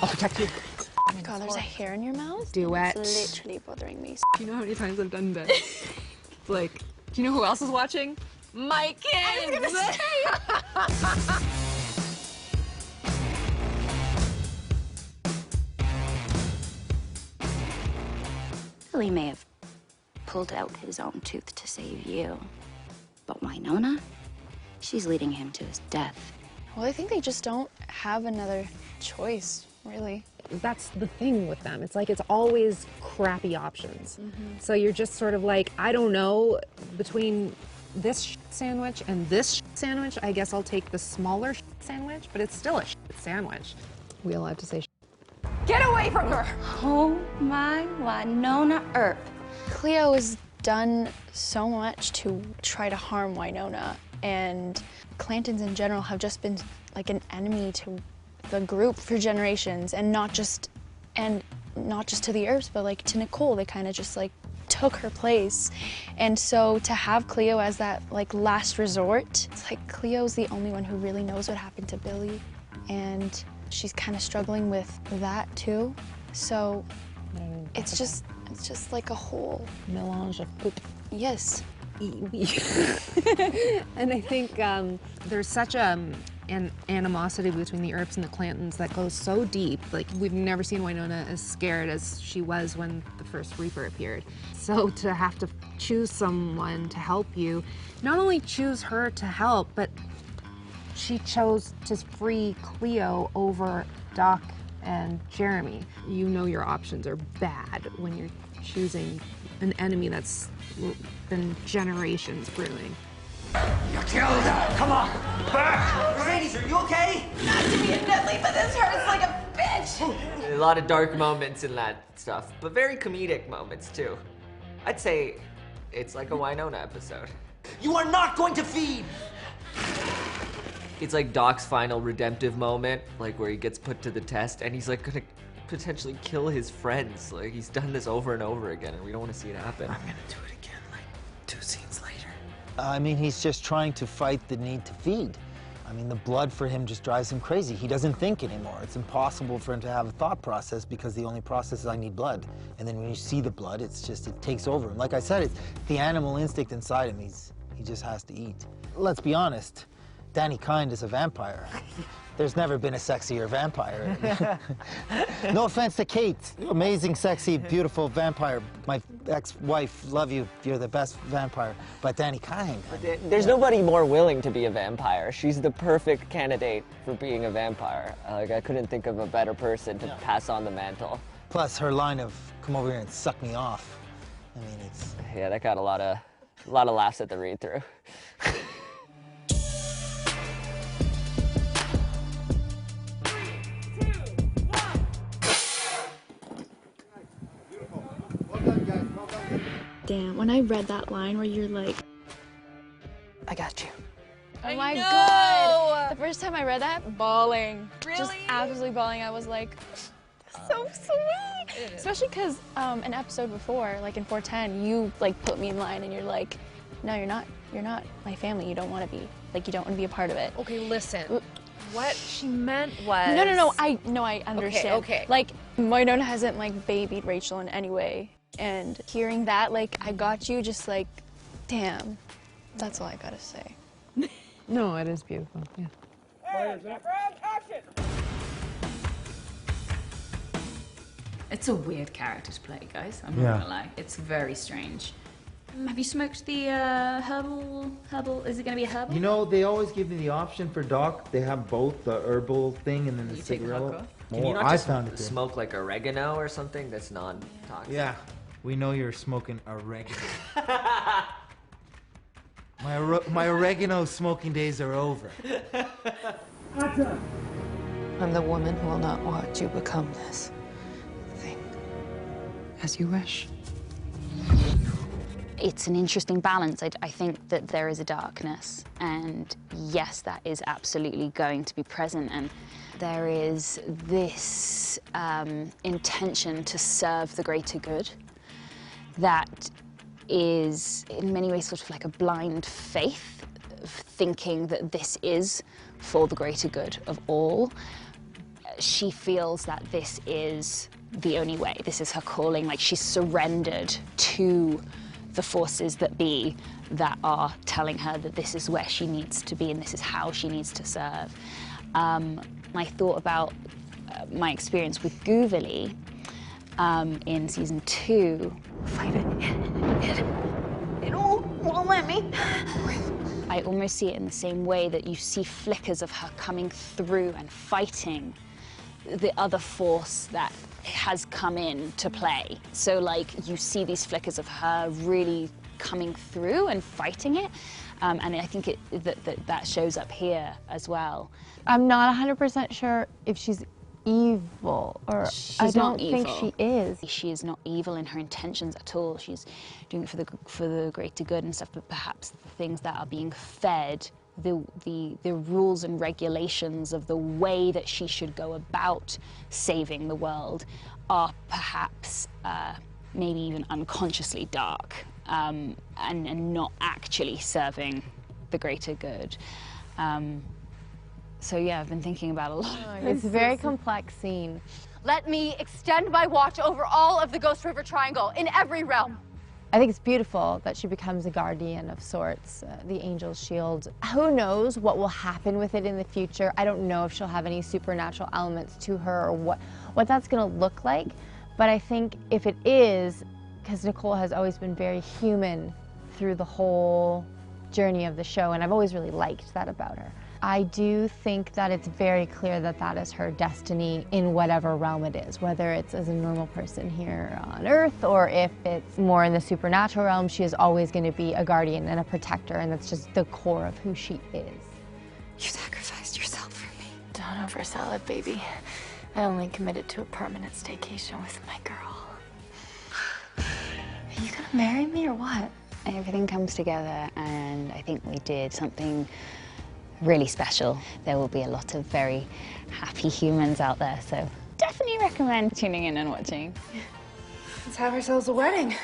I'll protect you. Oh my god, there's a hair in your mouth? Do it. It's literally bothering me. Do you know how many times I've done this? Like, do you know who else is watching? My kids! Well, he may have pulled out his own tooth to save you. But Winona, she's leading him to his death. Well, I think they just don't have another choice, really. That's the thing with them. It's like it's always crappy options. So you're just sort of like, I don't know, between this sandwich and this sandwich, I guess I'll take the smaller sandwich, but it's still a sandwich. We allowed to say Get away from her! Oh my Winona Earp. Cleo has done so much to try to harm Winona, and Clantons in general have just been like an enemy to the group for generations, and not just to the Earps, but like to Nicole. They kind of just like took her place. And so to have Cleo as that like last resort, it's like Cleo's the only one who really knows what happened to Billy, and she's kind of struggling with that too. So it's just like a whole melange of poop. Yes. And I think there's such an animosity between the Earps and the Clantons that goes so deep. Like, we've never seen Winona as scared as she was when the first Reaper appeared. So to have to choose someone to help you, not only choose her to help, but she chose to free Cleo over Doc and Jeremy. You know your options are bad when you're choosing an enemy that's been generations brewing. You killed her! Come on! Back! Mercedes, are you okay? Not to be a deadly, but this hurts like a bitch! A lot of dark moments in that stuff, but very comedic moments too. I'd say it's like a Winona episode. You are not going to feed! It's like Doc's final redemptive moment, like where he gets put to the test and he's like gonna potentially kill his friends. Like, he's done this over and over again and we don't want to see it happen. I'm gonna do it again, like 2 scenes later. I mean, he's just trying to fight the need to feed. I mean, the blood for him just drives him crazy. He doesn't think anymore. It's impossible for him to have a thought process because the only process is I need blood. And then when you see the blood, it's just, it takes over him. Like I said, it's the animal instinct inside him. He just has to eat. Let's be honest. Danny Kind is a vampire. There's never been a sexier vampire. No offense to Kate, amazing, sexy, beautiful vampire. My ex-wife, love you, you're the best vampire. But Danny Kind. There's nobody more willing to be a vampire. She's the perfect candidate for being a vampire. Like, I couldn't think of a better person to pass on the mantle. Plus her line of, come over here and suck me off. I mean, it's... Yeah, that got a lot of laughs at the read-through. Damn, when I read that line where you're like, I got you. oh my god! The first time I read that, bawling. Really? Just absolutely bawling. I was like, so sweet. Especially because an episode before, like in 410, you like put me in line and you're like, no, you're not my family. You don't want to be. Like, you don't want to be a part of it. Okay, listen. What she meant was... No, I understand. Okay. Like, Winona hasn't like babied Rachel in any way. And hearing that, like, I got you, just like, damn. That's all I gotta say. No, it is beautiful, yeah. It's a weird character to play, guys. I'm not gonna lie. It's very strange. Have you smoked the herbal? Is it gonna be a herbal? You know, they always give me the option for Doc. They have both the herbal thing and then the cigarette. Can you not just smoke like oregano or something that's non-toxic? Yeah, we know you're smoking oregano. my oregano smoking days are over. I'm the woman who will not watch you become this thing. As you wish. It's an interesting balance. I think that there is a darkness, and yes, that is absolutely going to be present, and there is this intention to serve the greater good that is in many ways sort of like a blind faith of thinking that this is for the greater good of all. she feels that this is the only way. This is her calling. Like, she's surrendered to the forces that be that are telling her that this is where she needs to be and this is how she needs to serve. I thought about my experience with Guvili in season 2. Fight it. It won't let me. I almost see it in the same way that you see flickers of her coming through and fighting the other force that has come in to play. So, like, you see these flickers of her really coming through and fighting it, and I think that shows up here as well. I'm not 100% sure if she's evil, or I don't think she is. She is not evil in her intentions at all. She's doing it for the greater good and stuff, but perhaps the things that are being fed, the rules and regulations of the way that she should go about saving the world are perhaps maybe even unconsciously dark, and not actually serving the greater good. So yeah, I've been thinking about a lot. It's a very complex scene. Let me extend my watch over all of the Ghost River Triangle in every realm. I think it's beautiful that she becomes a guardian of sorts, the Angel's Shield. Who knows what will happen with it in the future? I don't know if she'll have any supernatural elements to her or what that's gonna look like. But I think if it is, because Nicole has always been very human through the whole journey of the show, and I've always really liked that about her. I do think that it's very clear that that is her destiny in whatever realm it is, whether it's as a normal person here on Earth or if it's more in the supernatural realm. She is always going to be a guardian and a protector, and that's just the core of who she is. You sacrificed yourself for me. Don't oversell it, baby. I only committed to a permanent staycation with my girl. Are you gonna marry me or what? Everything comes together, and I think we did something really special. There will be a lot of very happy humans out there, so definitely recommend tuning in and watching. Let's have ourselves a wedding.